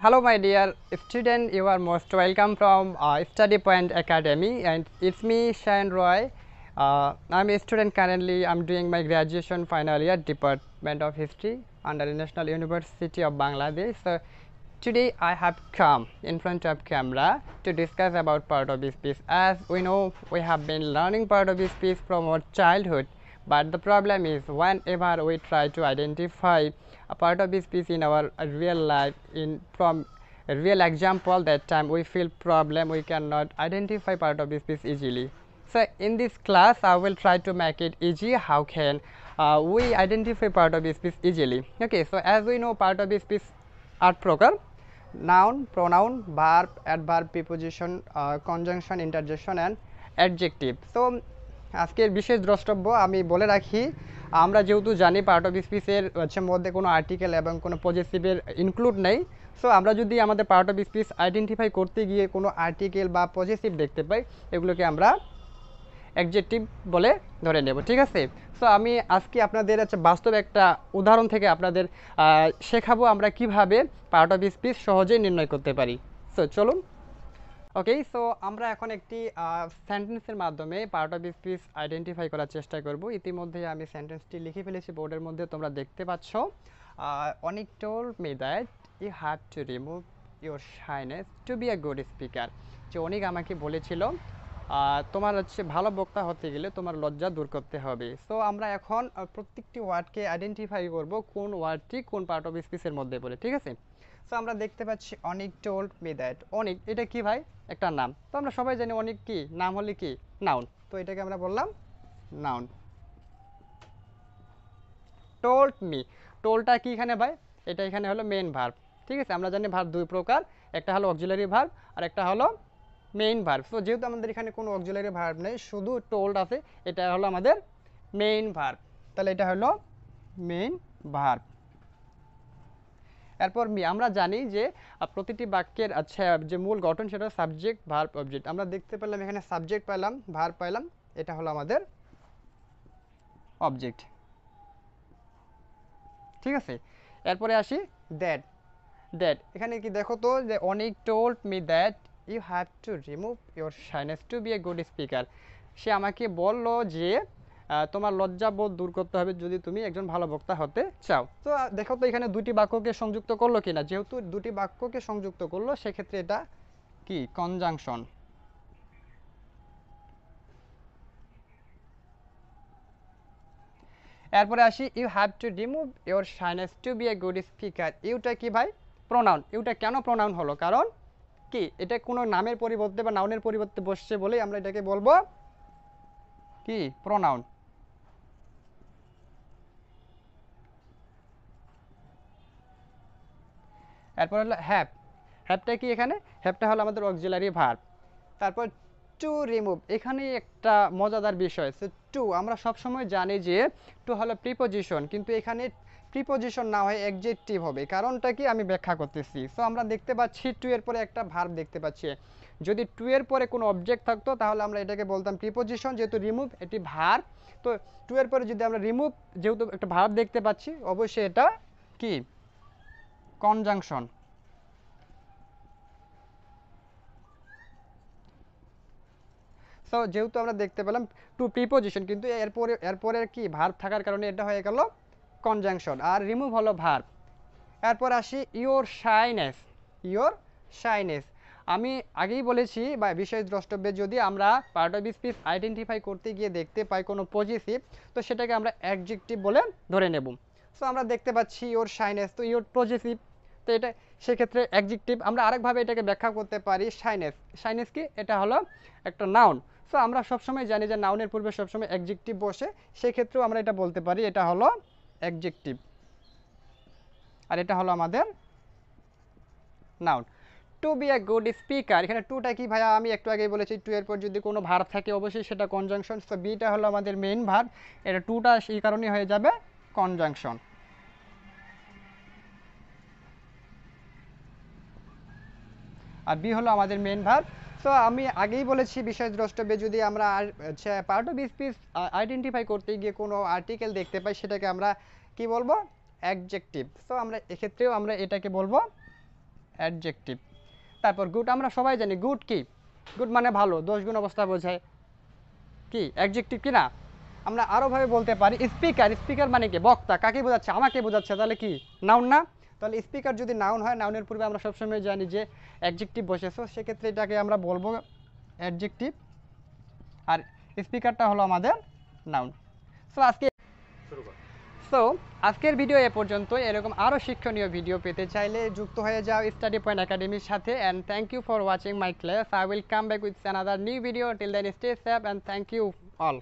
Hello, my dear student. You are most welcome from Study Point Academy, and it's me, Shayan Roy. I'm a student currently. I'm doing my graduation final year, Department of History, under the National University of Bangladesh. So today I have come in front of camera to discuss about part of speech. As we know, we have been learning part of speech from our childhood, but the problem is whenever we try to identify a part of speech in our real life in from a real example, that time we feel problem, we cannot identify part of speech easily. So in this class I will try to make it easy. How can we identify part of speech easily? Okay, so as we know, part of speech are প্রকার: noun, pronoun, verb, adverb, preposition, conjunction, interjection and adjective. So আজকের বিশেষ দ্রষ্টব্য আমি বলে রাখি, আমরা যেহেতু জানি পার্ট অফ স্পিচের মধ্যে কোনো আর্টিকেল এবং কোনো পজেসিভের ইনক্লুড নেই। সো আমরা যদি আমাদের পার্ট অফ স্পিচ আইডেন্টিফাই করতে গিয়ে কোনো আর্টিকেল বা পজেসিভ দেখতে পাই, এগুলোকে আমরা অ্যাডজেক্টিভ বলে ধরে নেব, ঠিক আছে। সো আমি আজকে আপনাদের বাস্তব একটা উদাহরণ থেকে আপনাদের শেখাবো আমরা কিভাবে পার্ট অফ স্পিচ সহজেই নির্ণয় করতে পারি। সো চলুন। ওকে, সো আমরা এখন একটি সেন্টেন্সের মাধ্যমে পার্ট অফ স্পিচ আইডেন্টিফাই করার চেষ্টা করব। ইতিমধ্যে আমি সেন্টেন্সটি লিখে ফেলেছি বোর্ডের মধ্যে, তোমরা দেখতে পাচ্ছ। Anik told me that you have to remove your shyness to be a good speaker. যে অনিক আমাকে বলেছিল তোমার ভালো বক্তা হতে গেলে তোমার লজ্জা দূর করতে হবে। সো আমরা এখন প্রত্যেকটি ওয়ার্ডকে আইডেন্টিফাই করব কোন ওয়ার্ডটি কোন পার্ট অফ স্পিচের মধ্যে পড়ে, ঠিক আছে। সো আমরা দেখতে পাচ্ছি অনিক টোল্ড মি দ্যাট। অনিক এটা কি ভাই? একটা নাম। তো আমরা সবাই জানি অনিক কি নাম হলে কি নাউন, তো এটাকে আমরা বললাম নাউন। টোল্ড মি, টোলটা কি এখানে ভাই? এটা এখানে হলো মেইন ভার্ব, ঠিক আছে। আমরা জানি ভার্ব দুই প্রকার, একটা হলো অক্সিলারি ভার্ব আর একটা হলো মেইন ভার্ব। সো যেহেতু আমাদের এখানে কোনো অক্সিলারি ভার্ব নেই, শুধু টোল্ড আছে, এটা হলো আমাদের মেইন ভার্ব। তাহলে এটা হলো মেইন ভার্ব। এরপর মি, আমরা জানি যে প্রতিটি বাক্যের যে মূল গঠন সেটা সাবজেক্ট ভার্ব অবজেক্ট। আমরা দেখতে পেলাম এখানে সাবজেক্ট পেলাম, ভার্ব পেলাম, এটা হলো আমাদের অবজেক্ট, ঠিক আছে। এরপরে আসি দ্যাট। দ্যাট এখানে কি দেখো তো, যে Anik told me that you have to remove your shyness to be a good speaker. সে আমাকে বলল যে তোমার লজ্জাবোধ দূর করতে হবে যদি তুমি একজন ভালো বক্তা হতে চাও। তো দেখো তো এখানে দুটি বাক্যকে সংযুক্ত করলো কিনা। যেহেতু দুটি বাক্যকে সংযুক্ত করলো, সেক্ষেত্রে এটা কি কনজাংশন। এরপরে আসি you have to remove your shyness to be a good speaker. ইউটা কি ভাই? প্রোনাউন। ইউটা কেন প্রোনাউন হলো? কারণ কি এটা কোনো নামের পরিবর্তে বা নাউনের পরিবর্তে বসছে বলেই আমরা এটাকে বলবো কি প্রোনাউন। এরপর হলো হ্যাভ। হ্যাভটা কি এখানে? হ্যাভটা হলো আমাদের অক্সিলারি ভার্ব। তারপর টু রিমুভ, এখানে একটা মজাদার বিষয়। সো টু আমরা সবসময় জানি যে টু হলো প্রিপোজিশন, কিন্তু এখানে প্রিপোজিশন না হয় অ্যাডজেক্টিভ হবে। কারণটা কি আমি ব্যাখ্যা করতেছি। সো আমরা দেখতে পাচ্ছি টু এর পরে একটা ভার্ব দেখতে পাচ্ছি। যদি টু এর পরে কোনো অবজেক্ট থাকতো তাহলে আমরা এটাকে বলতাম প্রিপোজিশন। যেহেতু রিমুভ এটি ভার্ব, তো টু এর পরে যদি আমরা রিমুভ যেহেতু একটা ভার্ব দেখতে পাচ্ছি, অবশ্যই এটা কি কনজাংশন। সো যেহেতু আমরা দেখতে পেলাম টু প্রিপোজিশন, কিন্তু এরপরে কি ভার্ব থাকার কারণে এটা হয়ে গেল কনজাংশন, আর রিমুভ হলো ভার্ব। এরপর আসি ইওর শাইনেস। ইওর শাইনেস আমি আগেই বলেছি বা বিশেষ দ্রষ্টব্যে যদি আমরা পার্ট অফ স্পিচ আইডেন্টিফাই করতে গিয়ে দেখতে পাই কোনো পজিটিভ, তো সেটাকে আমরা অ্যাডজেক্টিভ বলে ধরে নেব। সো আমরা দেখতে পাচ্ছি ইওর শাইনেস, তো ইওর পজিটিভ, তো এটা সেক্ষেত্রে অ্যাডজেক্টিভ। আমরা আরেকভাবে এটাকে ব্যাখ্যা করতে পারি শাইনেস। শাইনেস কি? এটা হলো একটা নাউন। সো আমরা সবসময় জানি যে নাউনের পূর্বে সবসময় অ্যাডজেক্টিভ বসে, সেক্ষেত্রেও আমরা এটা বলতে পারি এটা হলো অ্যাডজেক্টিভ, আর এটা হলো আমাদের noun. To be a good speaker, এখানে টুটা কি ভাইয়া? আমি একটু আগেই বলেছি টু এর পর যদি কোনো ভার্ব থাকে অবশ্যই সেটা কনজাংশন। সো বিটা হলো আমাদের মেইন ভার্ব, এটা টুটা সেই কারণেই হয়ে যাবে কনজাংশন। আর বি হলো আমাদের মেইন ভার্ব। সো আমি আগেই বলেছি বিশেষ দ্রষ্টব্যে যদি আমরা পার্ট অফ স্পিচ আইডেন্টিফাই করতে গিয়ে কোনো আর্টিকেল দেখতে পাই, সেটাকে আমরা কি বলবো? অ্যাডজেক্টিভ। সো আমরা এক্ষেত্রেও আমরা এটাকে বলবো অ্যাডজেক্টিভ। তারপর গুড আমরা সবাই জানি গুড কি, গুড মানে ভালো, 10 গুণ অবস্থা বোঝায় কি অ্যাডজেক্টিভ কি না। আমরা আরোভাবে বলতে পারি স্পিকার, স্পিকার মানে কি বক্তা, কাকে বোঝাচ্ছে, আমাকে বোঝাচ্ছে, তাহলে কি নাউন না। তাহলে স্পিকার যদি নাউন হয়, নাউনের পূর্বে আমরা সবসময় জানি যে অ্যাডজেক্টিভ বসেছো, সেক্ষেত্রে এটাকে আমরা বলবো অ্যাডজেক্টিভ, আর স্পিকারটা হলো আমাদের নাউন। সো আজকের ভিডিও এ পর্যন্ত। এরকম আরও শিক্ষণীয় ভিডিও পেতে চাইলে যুক্ত হয়ে যাও স্টাডি পয়েন্ট একাডেমির সাথে। And thank you for watching my class. I will come back with another new video. Till then stay safe and thank you all.